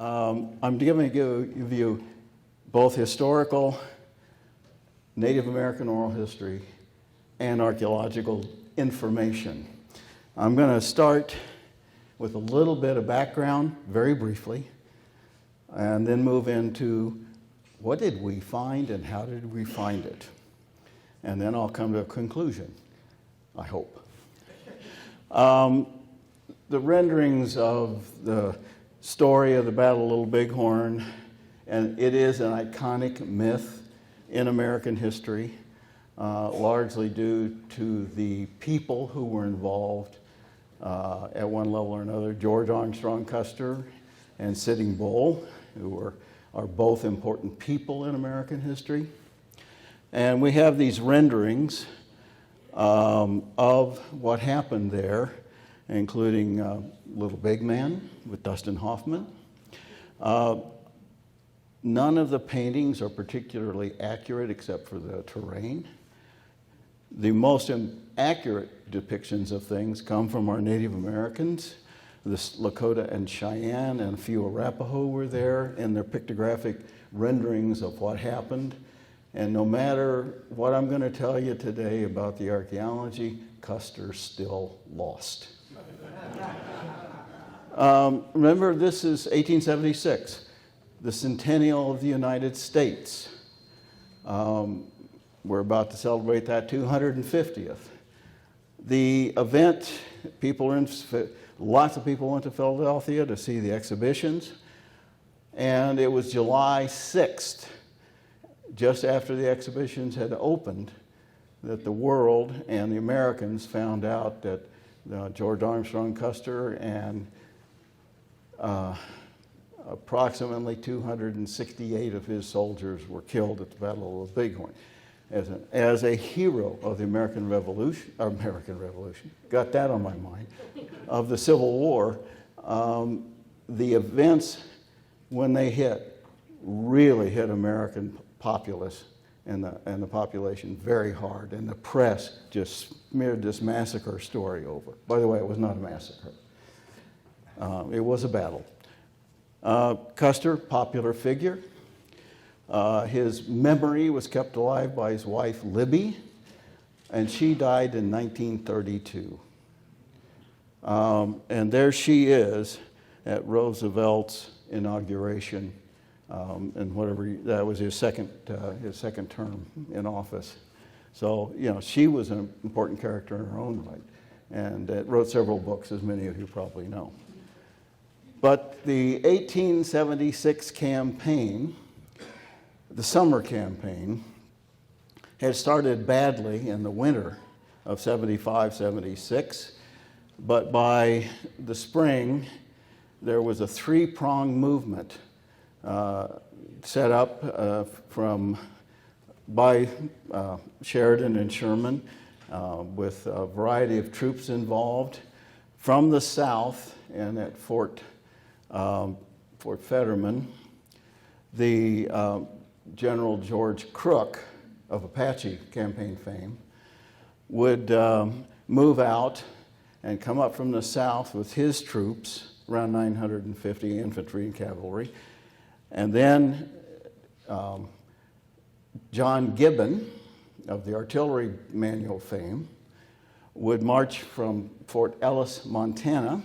I'm going to give you both historical, Native American oral history, and archaeological information. I'm going to start with a little bit of background, very briefly, and then move into what did we find and how did we find it? And then I'll come to a conclusion, I hope. The renderings of the story of the Battle of Little Bighorn, and it is an iconic myth in American history, largely due to the people who were involved at one level or another. George Armstrong Custer and Sitting Bull, who are both important people in American history. And we have these renderings of what happened there, including Little Big Man with Dustin Hoffman. None of the paintings are particularly accurate except for the terrain. The most accurate depictions of things come from our Native Americans. The Lakota and Cheyenne and a few Arapaho were there in their pictographic renderings of what happened. And no matter what I'm going to tell you today about the archaeology, Custer still lost. Remember, this is 1876, the centennial of the United States. We're about to celebrate that 250th. The event, lots of people went to Philadelphia to see the exhibitions, and it was July 6th, just after the exhibitions had opened, that the world and the Americans found out that George Armstrong Custer and approximately 268 of his soldiers were killed at the Battle of Little Bighorn. As a hero of the American Revolution, got that on my mind, of the Civil War, the events, when they hit, really hit American populace and the population very hard, and the press just smeared this massacre story over. By the way, it was not a massacre. It was a battle. Custer, popular figure. His memory was kept alive by his wife, Libby, and she died in 1932. And there she is at Roosevelt's inauguration, and that was his second term in office. So, she was an important character in her own right, and wrote several books, as many of you probably know. But the 1876 campaign, the summer campaign, had started badly in the winter of 75, 76, but by the spring, there was a three-pronged movement set up by Sheridan and Sherman, with a variety of troops involved from the south and at Fort Fetterman. The General George Crook of Apache campaign fame would move out and come up from the south with his troops, around 950 infantry and cavalry. And then John Gibbon of the artillery manual fame would march from Fort Ellis, Montana,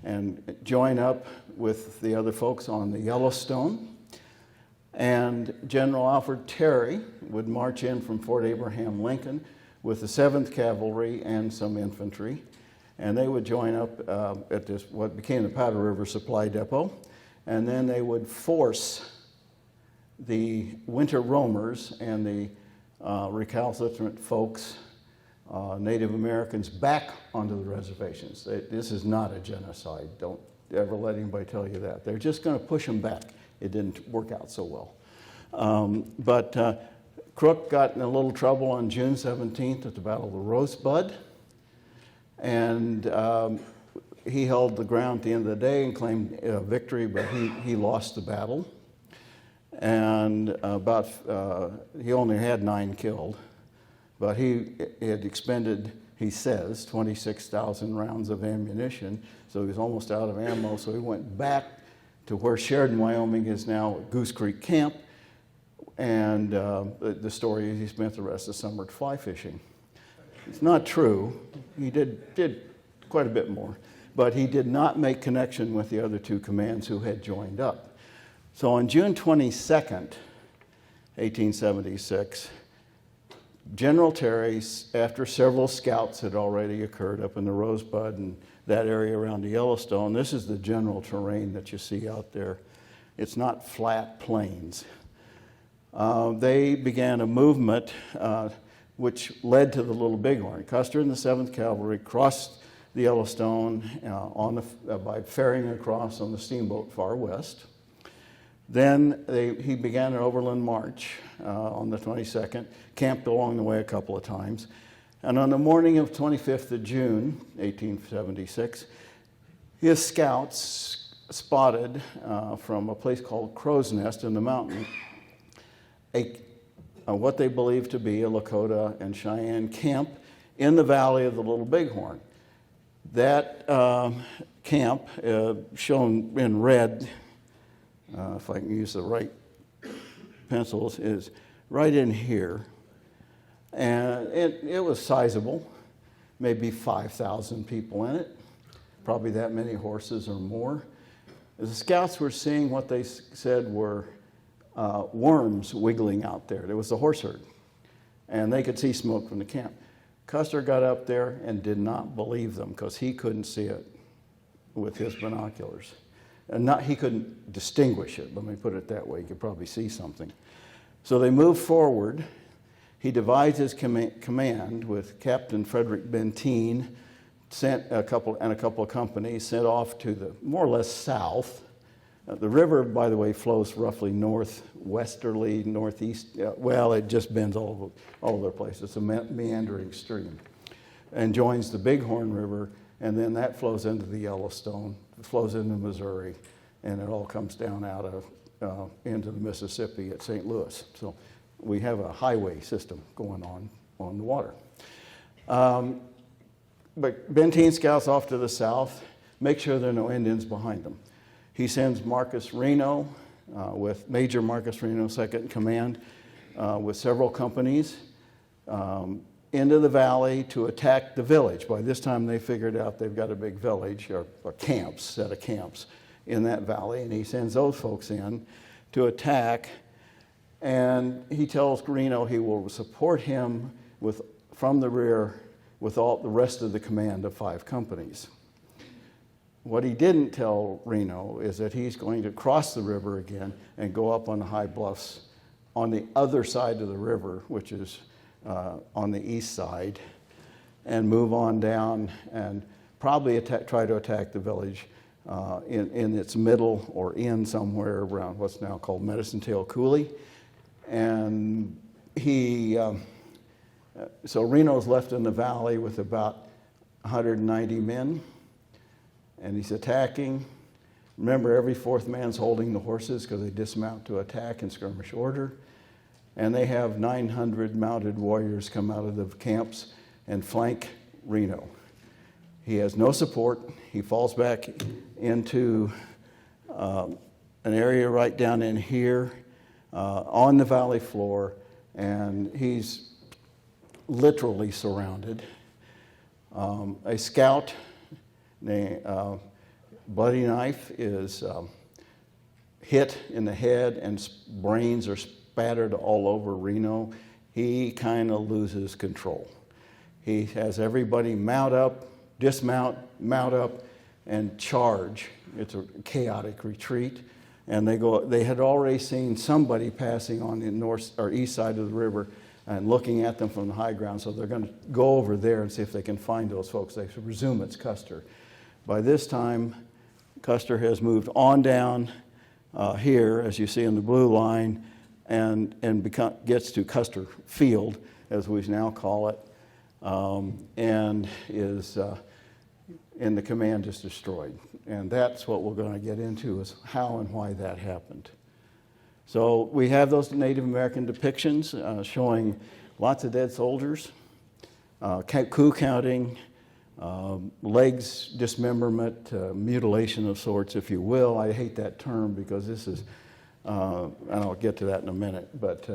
and join up with the other folks on the Yellowstone. And General Alfred Terry would march in from Fort Abraham Lincoln with the 7th Cavalry and some infantry. And they would join up at what became the Powder River Supply Depot. And then they would force the winter roamers and the recalcitrant folks, Native Americans, back onto the reservations. This is not a genocide. Don't ever let anybody tell you that. They're just going to push them back. It didn't work out so well. But Crook got in a little trouble on June 17th at the Battle of the Rosebud. And he held the ground at the end of the day and claimed victory, but he lost the battle. And he only had 9 killed, but he had expended, he says, 26,000 rounds of ammunition, so he was almost out of ammo, so he went back to where Sheridan, Wyoming is now Goose Creek Camp. And the story is he spent the rest of the summer fly fishing. It's not true. He did quite a bit more. But he did not make connection with the other two commands who had joined up. So on June 22nd, 1876, General Terry, after several scouts had already occurred up in the Rosebud and that area around the Yellowstone, this is the general terrain that you see out there. It's not flat plains. They began a movement which led to the Little Bighorn. Custer and the 7th Cavalry crossed the Yellowstone by ferrying across on the steamboat Far West. Then he began an overland march on the 22nd, camped along the way a couple of times. And on the morning of 25th of June, 1876, his scouts spotted from a place called Crow's Nest in the mountain what they believed to be a Lakota and Cheyenne camp in the valley of the Little Bighorn. That camp, shown in red, if I can use the right pencils, is right in here. And it was sizable, maybe 5,000 people in it, probably that many horses or more. The scouts were seeing what they said were worms wiggling out there. There was the horse herd, and they could see smoke from the camp. Custer got up there and did not believe them because he couldn't see it with his binoculars. And he couldn't distinguish it, let me put it that way. He could probably see something. So they moved forward. He divides his command with Captain Frederick Benteen, sent a couple of companies, sent off to the more or less south. The river, by the way, flows roughly northwesterly, northeast. Well, it just bends all over the place. It's a meandering stream, and joins the Bighorn River, and then that flows into the Yellowstone, flows into Missouri, and it all comes down out of into the Mississippi at St. Louis. So we have a highway system going on the water. But Benteen scouts off to the south, make sure there are no Indians behind them. He sends Marcus Reno with Major Marcus Reno, 2nd in command, with several companies into the valley to attack the village. By this time they figured out they've got a big village or set of camps in that valley, and he sends those folks in to attack. And he tells Reno he will support him from the rear with all the rest of the command of 5 companies. What he didn't tell Reno is that he's going to cross the river again and go up on the high bluffs on the other side of the river, which is on the east side, and move on down and probably try to attack the village in its middle or in somewhere around what's now called Medicine Tail Coulee. And so Reno's left in the valley with about 190 men. And he's attacking. Remember, every 4th man's holding the horses because they dismount to attack in skirmish order. And they have 900 mounted warriors come out of the camps and flank Reno. He has no support. He falls back into an area right down in here on the valley floor, and he's literally surrounded. A scout Bloody Knife is hit in the head, and brains are spattered all over Reno. He kind of loses control. He has everybody mount up, dismount, mount up, and charge. It's a chaotic retreat. And they had already seen somebody passing on the north or east side of the river and looking at them from the high ground. So they're going to go over there and see if they can find those folks. They presume it's Custer. By this time, Custer has moved on down here, as you see in the blue line, and gets to Custer Field, as we now call it, and is and the command is destroyed. And that's what we're going to get into, is how and why that happened. So we have those Native American depictions showing lots of dead soldiers, coup counting, legs dismemberment, mutilation of sorts, if you will. I hate that term because this is, and I'll get to that in a minute, but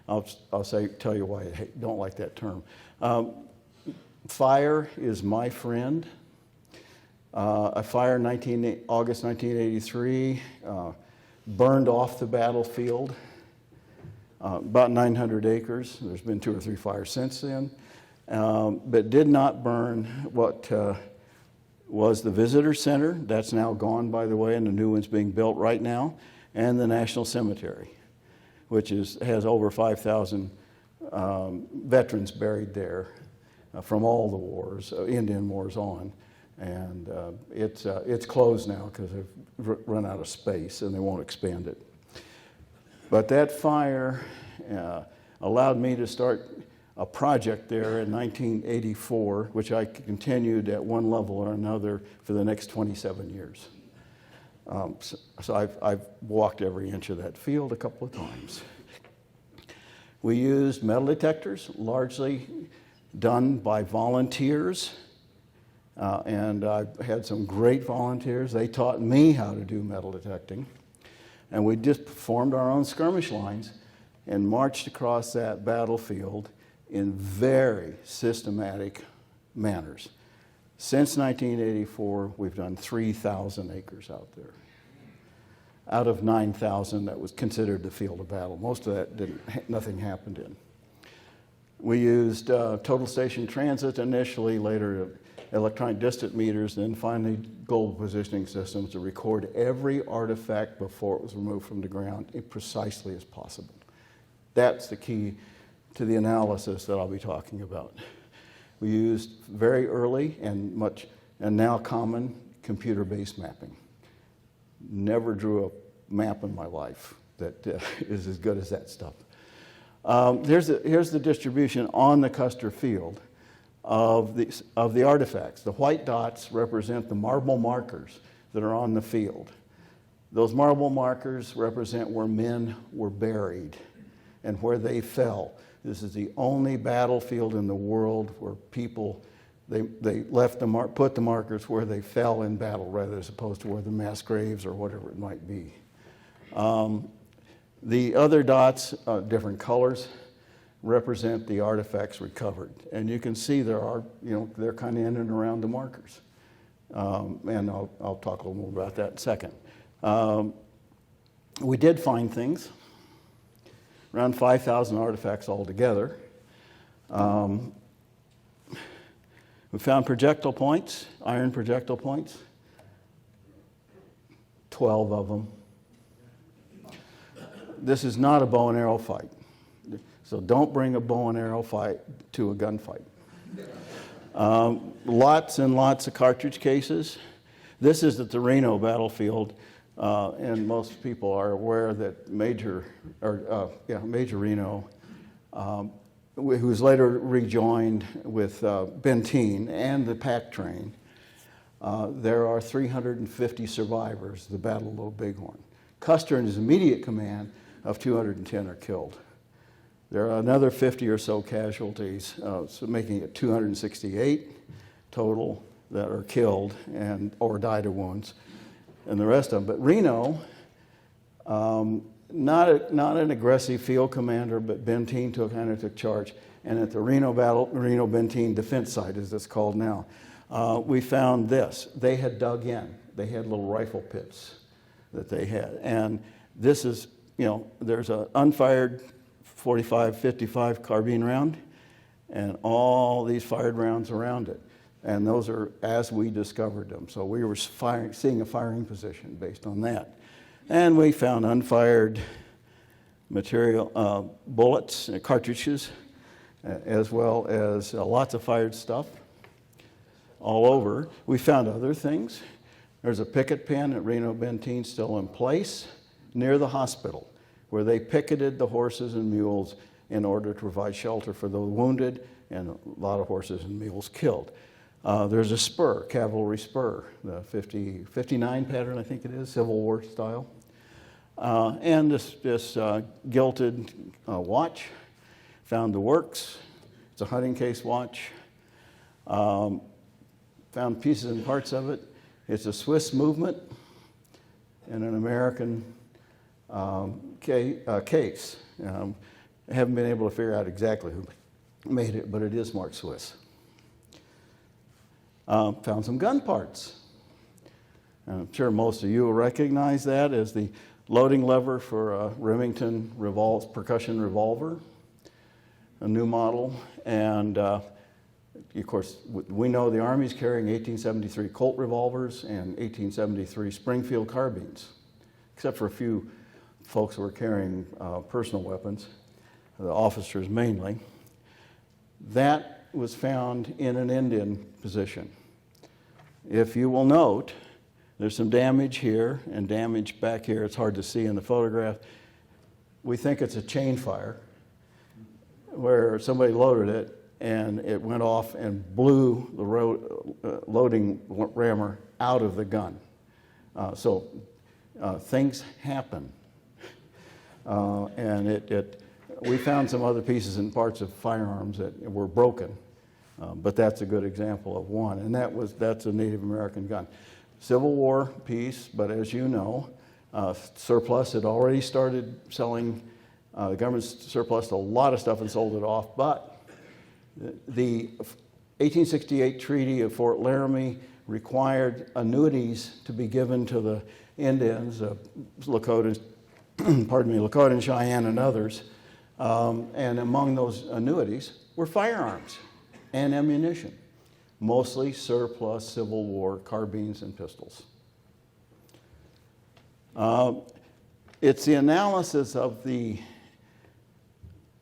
I'll tell you why I don't like that term. Fire is my friend. A fire in August 1983 burned off the battlefield, about 900 acres. There's been 2 or 3 fires since then, but did not burn what was the visitor center. That's now gone, by the way, and the new one's being built right now, and the National Cemetery, which has over 5,000 veterans buried there from all the wars, Indian wars on. And it's closed now because they've run out of space and they won't expand it. But that fire allowed me to start a project there in 1984, which I continued at one level or another for the next 27 years. So I've walked every inch of that field a couple of times. We used metal detectors, largely done by volunteers. And I've had some great volunteers. They taught me how to do metal detecting. And we just formed our own skirmish lines and marched across that battlefield in very systematic manners. Since 1984, we've done 3,000 acres out there. Out of 9,000 that was considered the field of battle. Most of that nothing happened in. We used total station transit initially, later electronic distance meters, and then finally global positioning systems to record every artifact before it was removed from the ground as precisely as possible. That's the key to the analysis that I'll be talking about. We used very early and now common computer-based mapping. Never drew a map in my life that is as good as that stuff. Here's the distribution on the Custer field of the artifacts. The white dots represent the marble markers that are on the field. Those marble markers represent where men were buried and where they fell. This is the only battlefield in the world where people, they put the markers where they fell in battle rather as opposed to where the mass graves or whatever it might be. The other dots, different colors, represent the artifacts recovered. And you can see they're kind of in and around the markers. And I'll talk a little more about that in a second. We did find things, around 5,000 artifacts altogether. We found projectile points, iron projectile points, 12 of them. This is not a bow and arrow fight. So don't bring a bow and arrow fight to a gunfight. Lots and lots of cartridge cases. This is at the Reno battlefield, and most people are aware that Major Reno, who was later rejoined with Benteen and the pack train, there are 350 survivors of the Battle of Little Bighorn. Custer and his immediate command of 210 are killed. There are another 50 or so casualties, so making it 268 total that are killed or died of wounds, and the rest of them. But Reno, not an aggressive field commander, but Benteen took charge. And at the Reno Benteen defense site, as it's called now, we found this. They had dug in. They had little rifle pits that they had, and this is, there's an unfired 45, 55 carbine round, and all these fired rounds around it. And those are as we discovered them. So we were seeing a firing position based on that. And we found unfired material, bullets, cartridges, as well as lots of fired stuff all over. We found other things. There's a picket pen at Reno Benteen still in place near the hospital, where they picketed the horses and mules in order to provide shelter for the wounded and a lot of horses and mules killed. There's a spur, cavalry spur, the 59 pattern, I think it is, Civil War style. And this gilded watch, found the works. It's a hunting case watch. found pieces and parts of it. It's a Swiss movement and an American case. I haven't been able to figure out exactly who made it, but it is marked Swiss. Found some gun parts. I'm sure most of you will recognize that as the loading lever for a Remington percussion revolver, a new model. And of course, we know the Army's carrying 1873 Colt revolvers and 1873 Springfield carbines, except for a few folks who were carrying personal weapons, the officers mainly. That was found in an Indian position. If you will note, there's some damage here and damage back here. It's hard to see in the photograph. We think it's a chain fire where somebody loaded it and it went off and blew the loading rammer out of the gun. So things happen. And we found some other pieces and parts of firearms that were broken, but that's a good example of one. And that's a Native American gun. Civil War piece, but as you know, surplus had already started selling. The government surplused a lot of stuff and sold it off, but the 1868 Treaty of Fort Laramie required annuities to be given to the Indians, Lakota, Lakota and Cheyenne and others. And among those annuities were firearms and ammunition, mostly surplus Civil War carbines and pistols. It's the analysis of the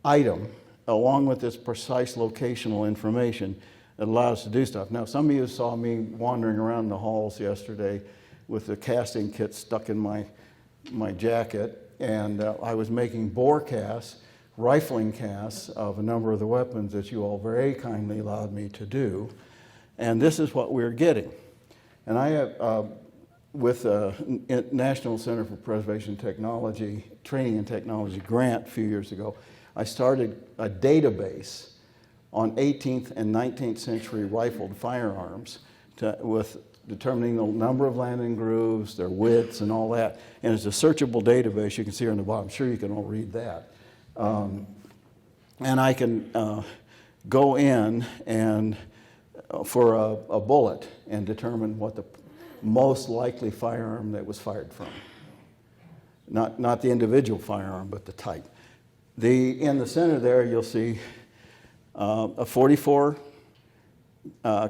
item along with this precise locational information that allows us to do stuff. Now, some of you saw me wandering around the halls yesterday with the casting kit stuck in my jacket, and I was making bore casts, rifling casts of a number of the weapons that you all very kindly allowed me to do. And this is what we're getting. And I have, with the National Center for Preservation Technology, Training and Technology grant a few years ago, I started a database on 18th and 19th century rifled firearms with determining the number of landing grooves, their widths, and all that. And it's a searchable database. You can see here on the bottom. I'm sure you can all read that. And I can go in and for a bullet and determine what the most likely firearm that was fired from. Not the individual firearm, but the type. In the center there, you'll see a 44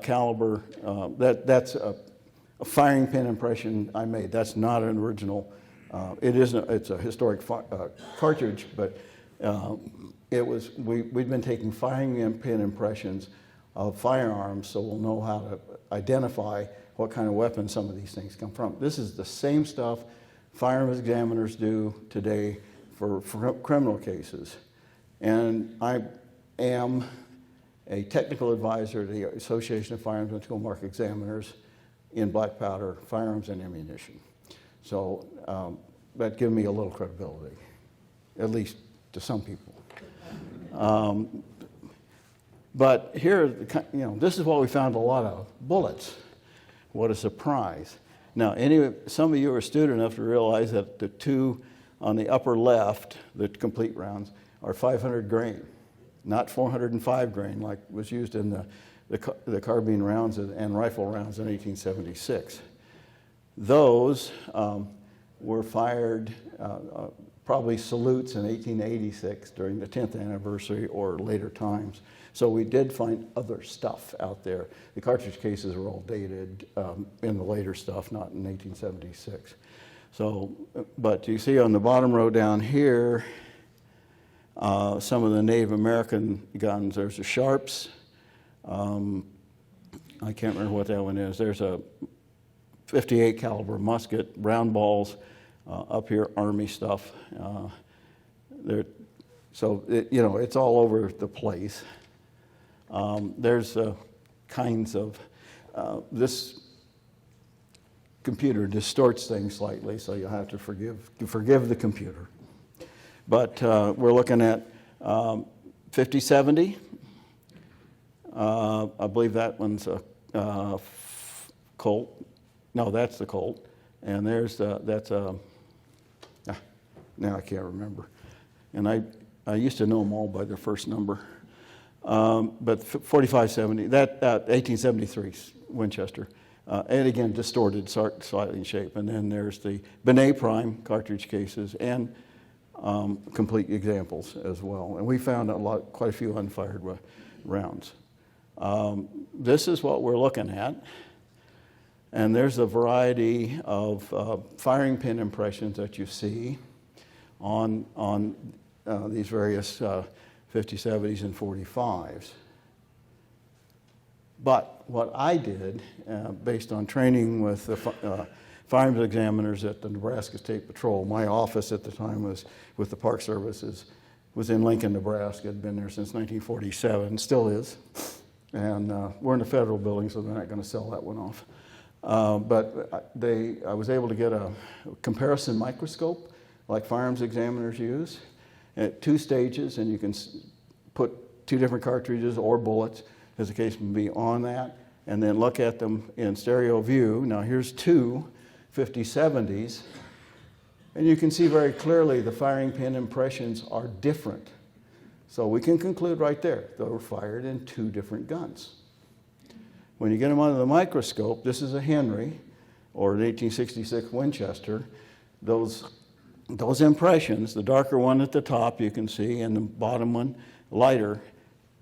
caliber. That's a firing pin impression I made. That's not an original. It's a historic cartridge, but we'd been taking firing pin impressions of firearms, so we'll know how to identify what kind of weapon some of these things come from. This is the same stuff firearms examiners do today for criminal cases. And I am a technical advisor to the Association of Firearms and Tool Mark Examiners in black powder, firearms, and ammunition. So that gives me a little credibility, at least to some people. But here, this is what we found a lot of, bullets. What a surprise. Now, some of you are astute enough to realize that the two on the upper left, the complete rounds, are 500 grain, not 405 grain like was used in the carbine rounds and rifle rounds in 1876. Those were fired, probably salutes in 1886 during the 10th anniversary or later times. So we did find other stuff out there. The cartridge cases were all dated in the later stuff, not in 1876. So, but you see on the bottom row down here, some of the Native American guns. There's a Sharps. I can't remember what that one is. There's a 58 caliber musket, round balls, up here, Army stuff. So it's all over the place. There's kinds of, this computer distorts things slightly, so you'll have to forgive the computer. But we're looking at 5070. I believe that one's a Colt. No, that's the Colt. And there's now I can't remember. And I used to know them all by their first number. But 4570, that 1873 Winchester. And again, distorted slightly in shape. And then there's the Benet Prime cartridge cases and complete examples as well. And we found quite a few unfired rounds. This is what we're looking at. And there's a variety of firing pin impressions that you see on these various 50-70s and 45s. But what I did, based on training with the firearms examiners at the Nebraska State Patrol, my office at the time was with the Park Services, was in Lincoln, Nebraska. Had been there since 1947, still is. And we're in a federal building, so they're not going to sell that one off. But I was able to get a comparison microscope, like firearms examiners use, at 2 stages, and you can put 2 different cartridges or bullets, as the case may be, on that, and then look at them in stereo view. Now here's 2 50-70s, and you can see very clearly the firing pin impressions are different. So we can conclude right there, they were fired in 2 different guns. When you get them under the microscope, this is a Henry, or an 1866 Winchester. Those impressions, the darker one at the top you can see, and the bottom one lighter,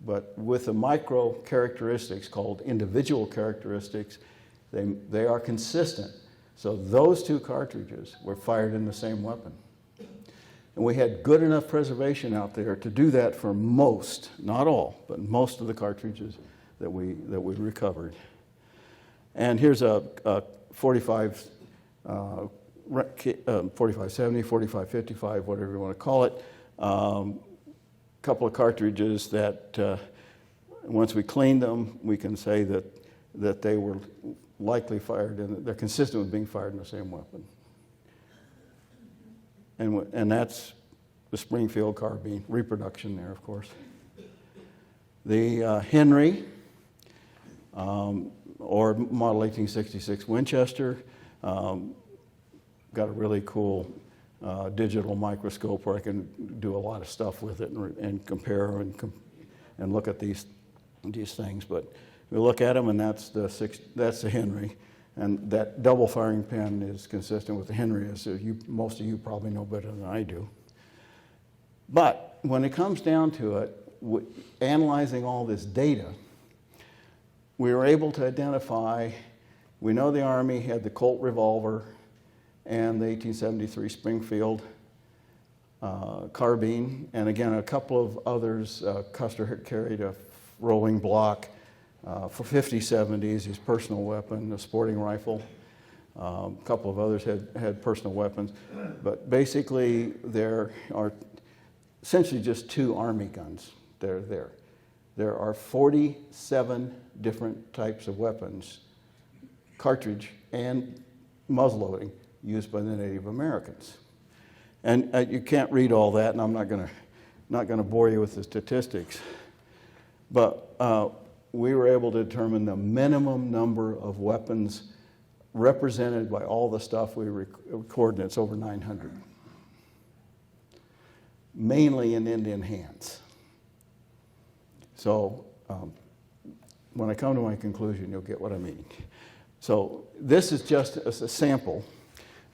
but with the micro characteristics called individual characteristics, they are consistent. So those 2 cartridges were fired in the same weapon. And we had good enough preservation out there to do that for most, not all, but most of the cartridges that we recovered. And here's a 45, 4570, 4555, whatever you want to call it. Couple of cartridges that once we cleaned them, we can say that they were likely fired, and they're consistent with being fired in the same weapon. And that's the Springfield carbine, reproduction there, of course. The Henry, or model 1866 Winchester, got a really cool digital microscope where I can do a lot of stuff with it and compare and look at these things. But we look at them, and that's the Henry, and that double firing pin is consistent with the Henry, as most of you probably know better than I do. But when it comes down to it, analyzing all this data, we were able to identify. We know the Army had the Colt revolver and the 1873 Springfield carbine, and again a couple of others. Custer had carried a rolling block for 50-70s, his personal weapon, a sporting rifle. A couple of others had personal weapons, but basically there are essentially just 2 Army guns that are there. There are 47 different types of weapons, cartridge and muzzleloading, used by the Native Americans. And you can't read all that, and I'm not going to bore you with the statistics. But we were able to determine the minimum number of weapons represented by all the stuff we recorded, and it's over 900. Mainly in Indian hands. So when I come to my conclusion, you'll get what I mean. So this is just a sample.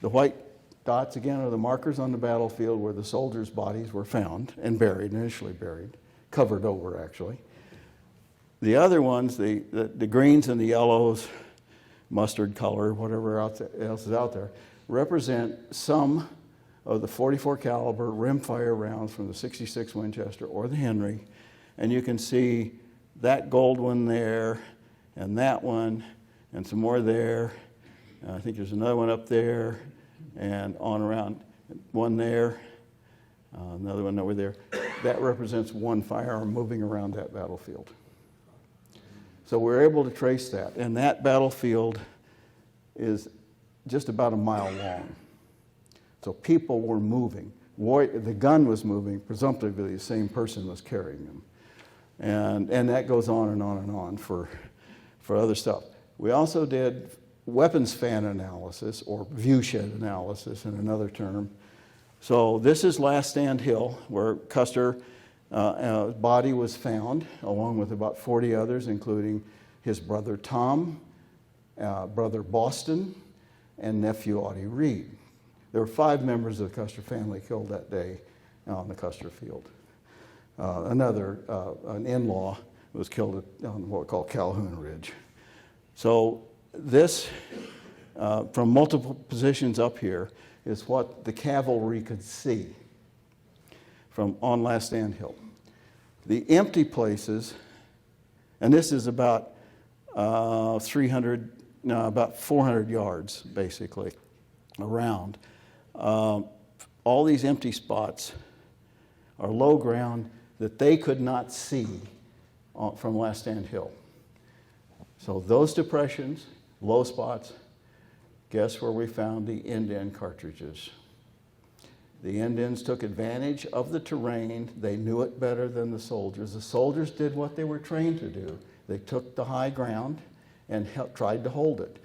The white dots, again, are the markers on the battlefield where the soldiers' bodies were found and buried, initially buried, covered over, actually. The other ones, the greens and the yellows, mustard color, whatever else is out there, represent some of the .44 caliber rimfire rounds from the 66 Winchester or the Henry. And you can see that gold one there, and that one, and some more there. I think there's another one up there, and on around, one there, another one over there. That represents one firearm moving around that battlefield. So we're able to trace that, and that battlefield is just about a mile long. So people were moving. The gun was moving, presumptively the same person was carrying them. And that goes on and on and on for other stuff. We also did weapons fan analysis, or viewshed analysis in another term. So this is Last Stand Hill, where Custer's body was found, along with about 40 others, including his brother Tom, brother Boston, and nephew Audie Reed. There were 5 members of the Custer family killed that day on the Custer field. An in-law was killed on what we call Calhoun Ridge. So this, from multiple positions up here, is what the cavalry could see from on Last Stand Hill. The empty places, and this is about 400 yards, basically, around. All these empty spots are low ground that they could not see from Last Stand Hill. So those depressions, low spots, guess where we found the end cartridges? The Indians took advantage of the terrain. They knew it better than the soldiers. The soldiers did what they were trained to do. They took the high ground and tried to hold it.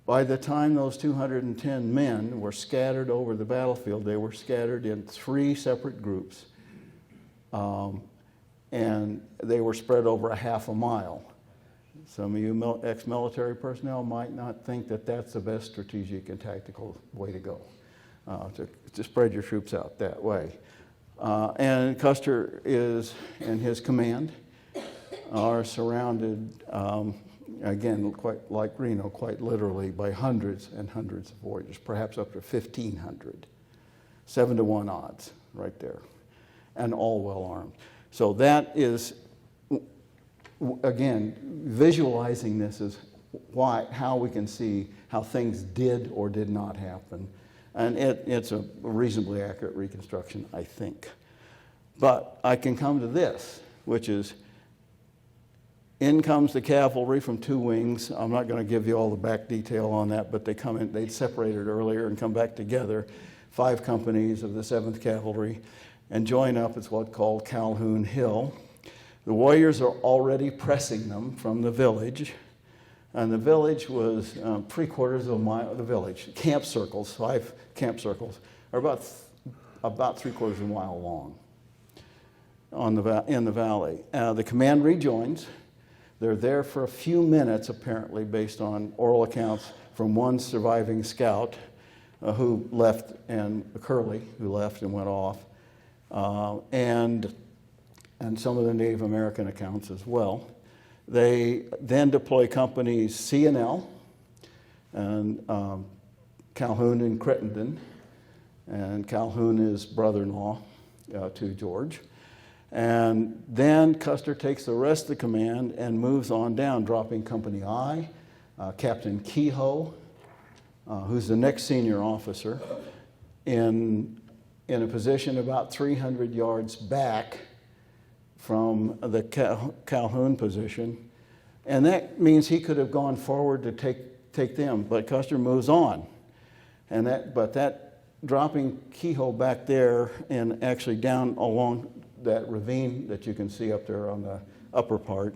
By the time those 210 men were scattered over the battlefield, they were scattered in 3 separate groups. And they were spread over a half a mile. Some of you ex-military personnel might not think that that's the best strategic and tactical way to go, to spread your troops out that way. And Custer and his command are surrounded, again, quite like Reno, quite literally, by hundreds and hundreds of warriors, perhaps up to 1,500. 7-to-1 odds right there, and all well armed. So that is, again, visualizing this is how we can see how things did or did not happen. And it's a reasonably accurate reconstruction, I think. But I can come to this, which is, in comes the cavalry from 2 wings. I'm not going to give you all the back detail on that, but they come in, they'd separated earlier and come back together, 5 companies of the 7th Cavalry, and join up at what's called Calhoun Hill. The warriors are already pressing them from the village, and the village was 3/4 of a mile. The village, camp circles, 5 camp circles, are about 3/4 of a mile long in the valley. The command rejoins. They're there for a few minutes, apparently, based on oral accounts from one surviving scout who left, and Curley, who left and went off, and some of the Native American accounts as well. They then deploy companies C and L, and Calhoun and Crittenden, and Calhoun is brother-in-law to George. And then Custer takes the rest of the command and moves on down, dropping Company I, Captain Kehoe, who's the next senior officer, in a position about 300 yards back from the Calhoun position. And that means he could have gone forward to take them, but Custer moves on. But that dropping Kehoe back there and actually down along that ravine that you can see up there on the upper part,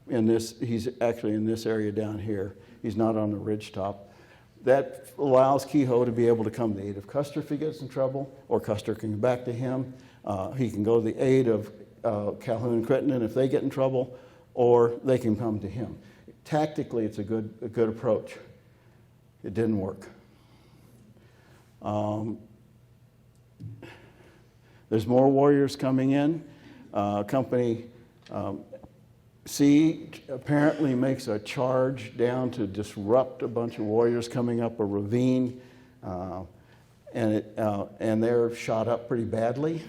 he's actually in this area down here. He's not on the ridge top. That allows Kehoe to be able to come to the aid of Custer if he gets in trouble, or Custer can go back to him. He can go to the aid of Calhoun and Crittenden if they get in trouble, or they can come to him. Tactically, it's a good approach. It didn't work. There's more warriors coming in. Company C apparently makes a charge down to disrupt a bunch of warriors coming up a ravine, and they're shot up pretty badly.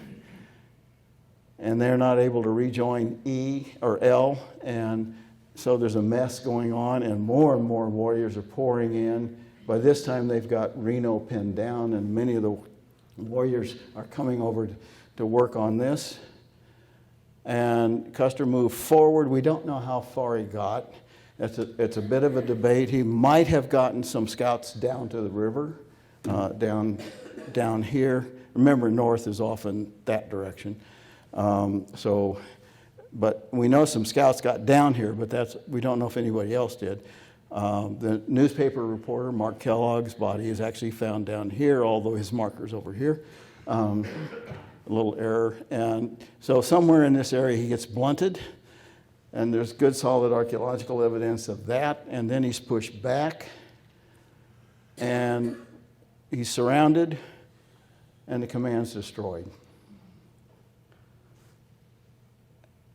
And they're not able to rejoin E or L, and so there's a mess going on, and more warriors are pouring in. By this time, they've got Reno pinned down, and many of the warriors are coming over to work on this. And Custer moved forward. We don't know how far he got. It's a bit of a debate. He might have gotten some scouts down to the river, down here. Remember, north is often that direction. But we know some scouts got down here, but we don't know if anybody else did. The newspaper reporter, Mark Kellogg's body is actually found down here, although his marker's over here. A little error. And so somewhere in this area he gets blunted, and there's good solid archaeological evidence of that, and then he's pushed back, and he's surrounded, and the command's destroyed.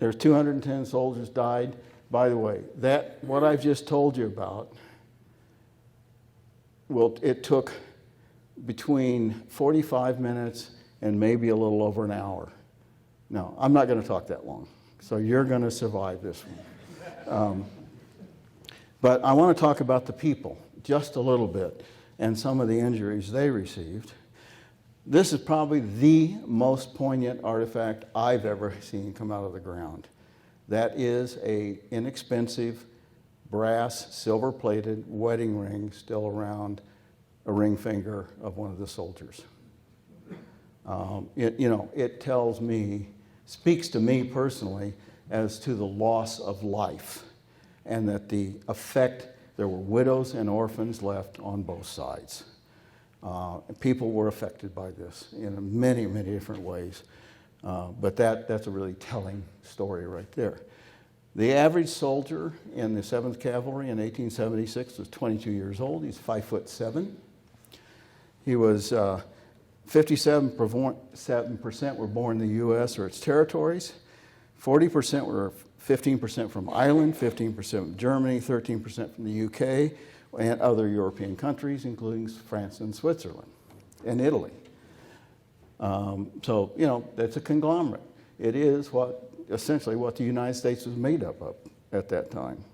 There's 210 soldiers died. By the way, what I've just told you about, it took between 45 minutes and maybe a little over an hour. No, I'm not going to talk that long. So you're going to survive this one. But I want to talk about the people just a little bit and some of the injuries they received. This is probably the most poignant artifact I've ever seen come out of the ground. That is an inexpensive brass, silver-plated wedding ring still around a ring finger of one of the soldiers. It tells me, speaks to me personally as to the loss of life, and that the effect, there were widows and orphans left on both sides. People were affected by this in many, many different ways. But that's a really telling story right there. The average soldier in the 7th Cavalry in 1876 was 22 years old. He's 5'7". He was 57% were born in the U.S. or its territories. 40% were 15% from Ireland, 15% from Germany, 13% from the UK, and other European countries, including France and Switzerland and Italy. That's a conglomerate. It is essentially what the United States was made up of at that time.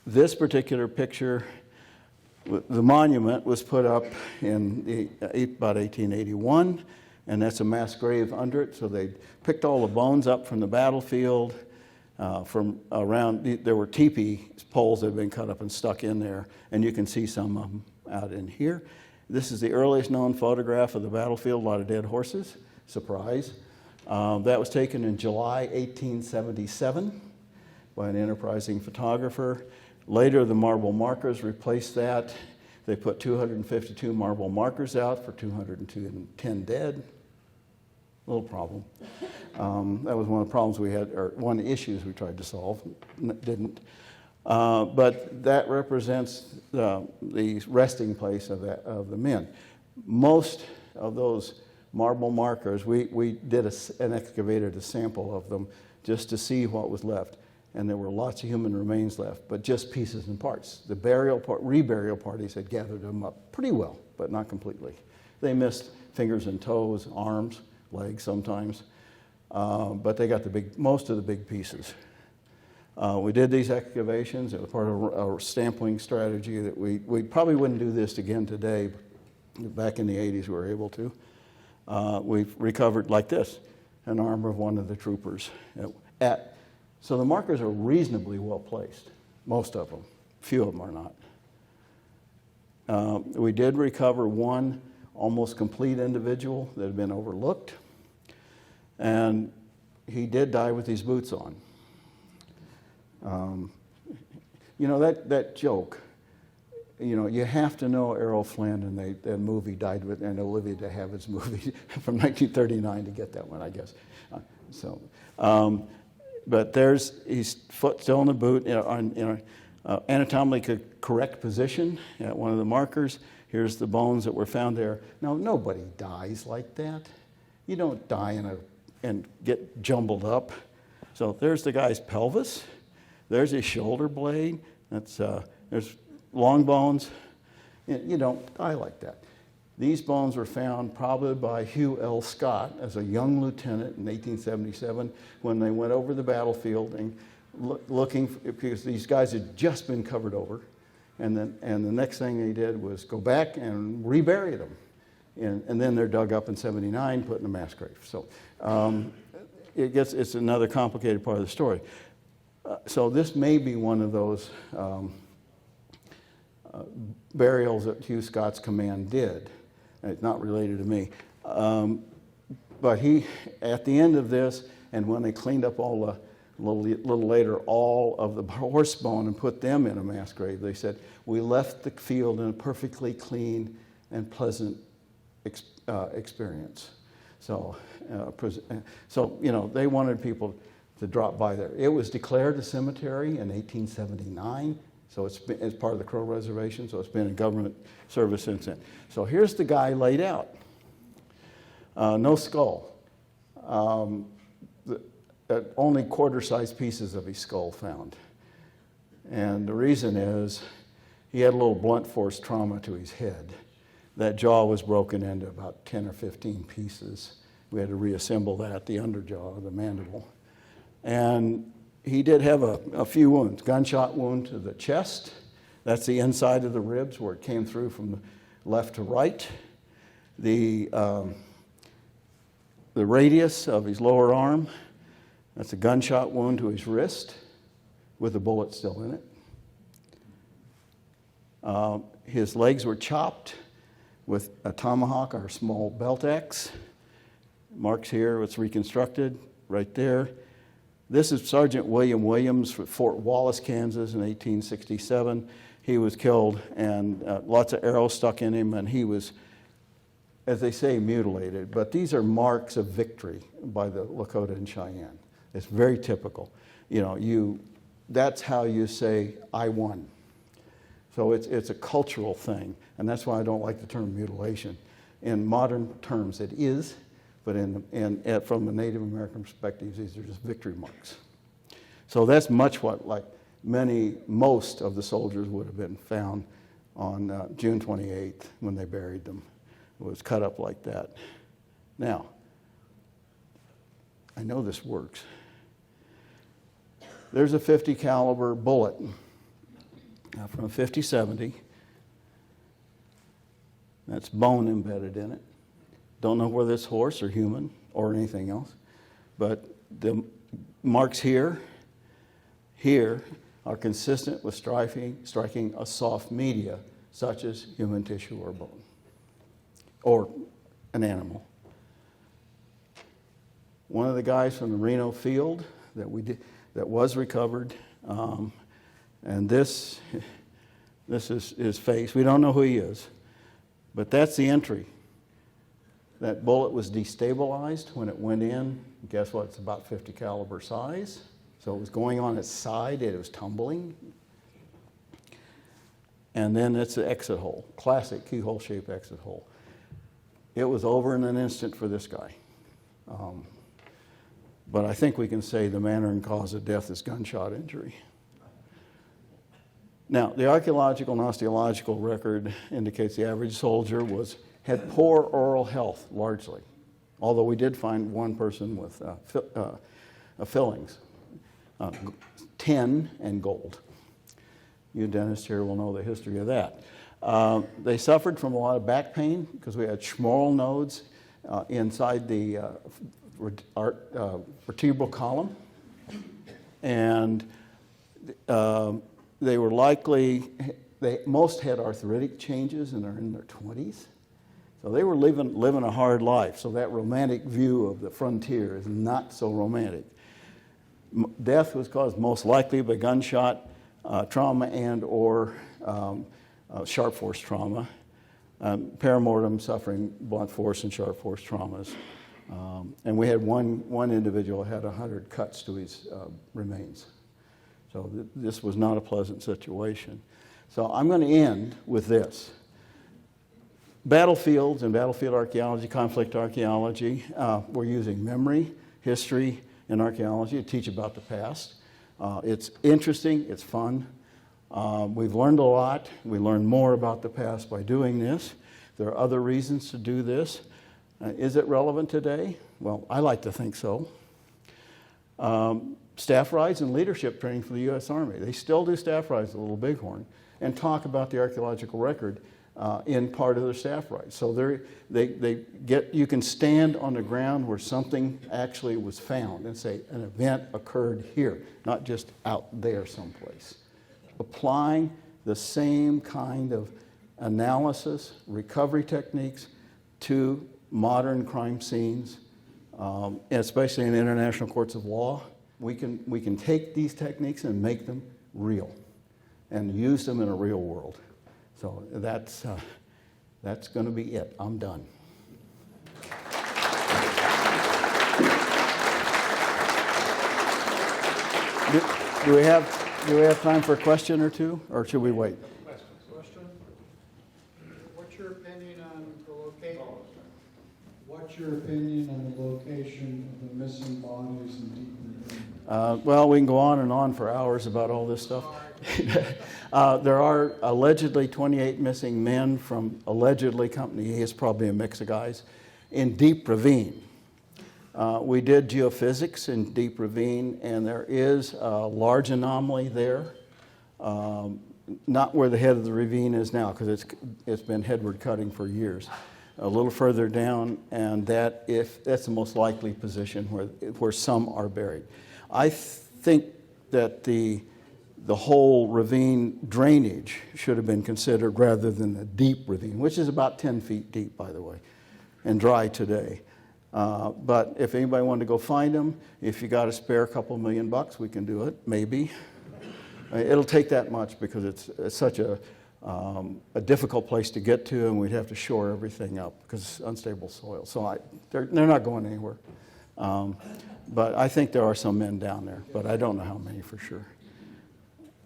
This particular picture, the monument was put up in about 1881, and that's a mass grave under it. So they picked all the bones up from the battlefield, from around. There were teepee poles that had been cut up and stuck in there, and you can see some of them out in here. This is the earliest known photograph of the battlefield, a lot of dead horses. Surprise. That was taken in July 1877 by an enterprising photographer. Later, the marble markers replaced that. They put 252 marble markers out for 210 dead. A little problem. That was one of the problems we had, or one of the issues we tried to solve. Didn't. But that represents the resting place of the men. Most of those marble markers, we did an excavated a sample of them just to see what was left. And there were lots of human remains left, but just pieces and parts. The reburial parties had gathered them up pretty well, but not completely. They missed fingers and toes, arms, legs sometimes, but they got most of the big pieces. We did these excavations. It was part of our sampling strategy that we probably wouldn't do this again today. Back in the 80s, we were able to. We've recovered, like this, an arm of one of the troopers. So the markers are reasonably well placed, most of them. Few of them are not. We did recover one almost complete individual that had been overlooked, and he did die with his boots on. That joke, you have to know Errol Flynn and that movie Died With, and Olivia de Havilland's movie from 1939 to get that one, I guess. But his foot still in the boot, anatomically correct position at one of the markers. Here's the bones that were found there. Now, nobody dies like that. You don't die and get jumbled up. So there's the guy's pelvis. There's his shoulder blade. There's long bones. You don't die like that. These bones were found probably by Hugh L. Scott as a young lieutenant in 1877 when they went over the battlefield and looking, because these guys had just been covered over. And the next thing they did was go back and rebury them. And then they're dug up in 79, put in a mass grave. So it's another complicated part of the story. So this may be one of those burials that Hugh Scott's command did. It's not related to me. But he, at the end of this, and when they cleaned up all A little later, all of the horse bone and put them in a mass grave. They said, we left the field in a perfectly clean and pleasant experience. So, they wanted people to drop by there. It was declared a cemetery in 1879, so it's part of the Crow Reservation, so it's been in government service since then. So here's the guy laid out. No skull. Only quarter-sized pieces of his skull found. And the reason is he had a little blunt force trauma to his head. That jaw was broken into about 10 or 15 pieces. We had to reassemble that, the underjaw, the mandible. And he did have a few wounds. Gunshot wound to the chest. That's the inside of the ribs where it came through from the left to right. The radius of his lower arm, that's a gunshot wound to his wrist with a bullet still in it. His legs were chopped with a tomahawk or a small belt axe. Marks here, it's reconstructed right there. This is Sergeant William Williams from Fort Wallace, Kansas in 1867. He was killed and lots of arrows stuck in him, and he was, as they say, mutilated. But these are marks of victory by the Lakota and Cheyenne. It's very typical. That's how you say, I won. So it's a cultural thing, and that's why I don't like the term mutilation. In modern terms, it is, but from the Native American perspective, these are just victory marks. So that's much what, most of the soldiers would have been found on June 28th when they buried them. It was cut up like that. Now, I know this works. There's a .50 caliber bullet from a 50-70. That's bone embedded in it. Don't know whether it's horse or human or anything else. But the marks here are consistent with striking a soft media, such as human tissue or bone, or an animal. One of the guys from the Reno field that was recovered, and this is his face. We don't know who he is, but that's the entry. That bullet was destabilized when it went in. Guess what? It's about .50 caliber size. So it was going on its side. It was tumbling. And then it's the exit hole, classic keyhole-shaped exit hole. It was over in an instant for this guy. But I think we can say the manner and cause of death is gunshot injury. Now, the archaeological and osteological record indicates the average soldier had poor oral health, largely, although we did find one person with fillings, tin and gold. You dentists here will know the history of that. They suffered from a lot of back pain because we had schmoral nodes inside the vertebral column, and they were most had arthritic changes and are in their 20s. So they were living a hard life. So that romantic view of the frontier is not so romantic. Death was caused most likely by gunshot trauma and or sharp force trauma. Paramortem suffering blunt force and sharp force traumas. And we had one individual had 100 cuts to his remains. So this was not a pleasant situation. So I'm going to end with this. Battlefields and battlefield archaeology, conflict archaeology, we're using memory, history, and archaeology to teach about the past. It's interesting, it's fun. We've learned a lot. We learn more about the past by doing this. There are other reasons to do this. Is it relevant today? Well, I like to think so. Staff rides and leadership training for the U.S. Army. They still do staff rides at Little Bighorn and talk about the archaeological record in part of their staff rides. So you can stand on the ground where something actually was found and say an event occurred here, not just out there someplace. Applying the same kind of analysis, recovery techniques to modern crime scenes, especially in international courts of law, we can take these techniques and make them real and use them in a real world. So that's going to be it. I'm done. Do we have time for a question or two, or should we wait? Question. What's your opinion on the location? What's your opinion on the location of the missing bodies in deep ravine? Well, we can go on and on for hours about all this stuff. There are allegedly 28 missing men from allegedly company. He is probably a mix of guys in deep ravine. We did geophysics in deep ravine, and there is a large anomaly there. Not where the head of the ravine is now, because it's been headward cutting for years. A little further down, and that's the most likely position where some are buried. I think that the whole ravine drainage should have been considered rather than the deep ravine, which is about 10 feet deep, by the way, and dry today. But if anybody wanted to go find them, if you got a spare couple $1,000,000, we can do it, maybe. It'll take that much because it's such a difficult place to get to, and we'd have to shore everything up because it's unstable soil. So they're not going anywhere. But I think there are some men down there, but I don't know how many for sure.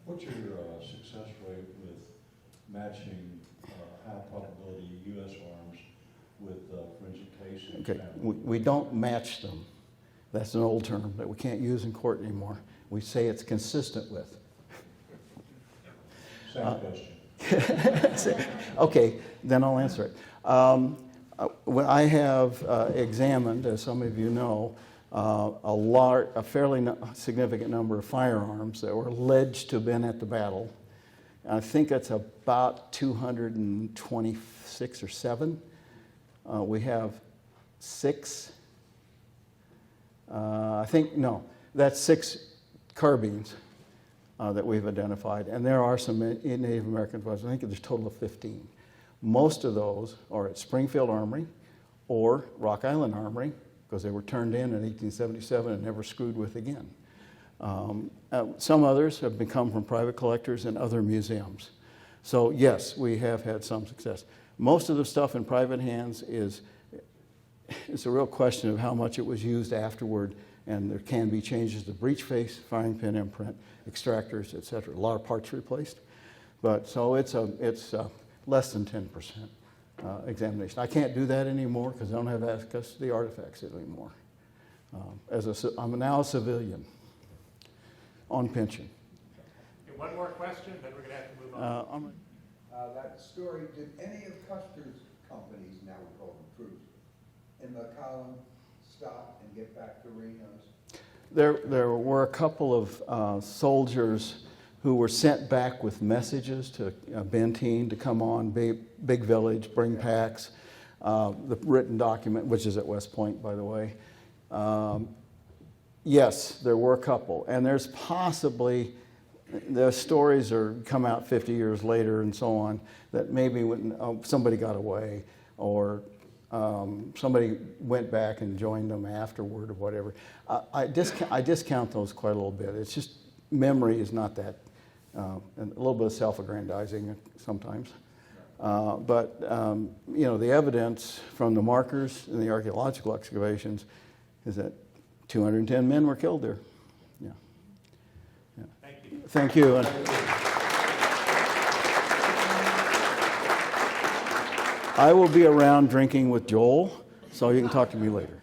What's your success rate with matching high probability U.S. arms with forensic casings? Okay, we don't match them. That's an old term that we can't use in court anymore. We say it's consistent with. Same question. Okay, then I'll answer it. When I have examined, as some of you know, a fairly significant number of firearms that were alleged to have been at the battle. I think that's about 226 or 7. We have 6. That's 6 carbines that we've identified, and there are some Native American ones. I think there's a total of 15. Most of those are at Springfield Armory or Rock Island Armory because they were turned in 1877 and never screwed with again. Some others have come from private collectors and other museums. So yes, we have had some success. Most of the stuff in private hands it's a real question of how much it was used afterward, and there can be changes to breech face, firing pin imprint, extractors, etc. A lot of parts replaced, but so it's less than 10% examination. I can't do that anymore because I don't have access to the artifacts anymore. I'm now a civilian on pension. Okay, one more question, then we're going to have to move on. That story, did any of Custer's companies, now we call them crews, in the column stop and get back to Reno's? There were a couple of soldiers who were sent back with messages to Benteen to come on, big village, bring packs, the written document, which is at West Point, by the way. Yes, there were a couple. And there's possibly, the stories come out 50 years later and so on, that maybe when somebody got away or somebody went back and joined them afterward or whatever. I discount those quite a little bit. It's just memory is not that, and a little bit of self-aggrandizing sometimes. But the evidence from the markers and the archaeological excavations is that 210 men were killed there. Yeah. Thank you. Thank you. I will be around drinking with Joel, so you can talk to me later.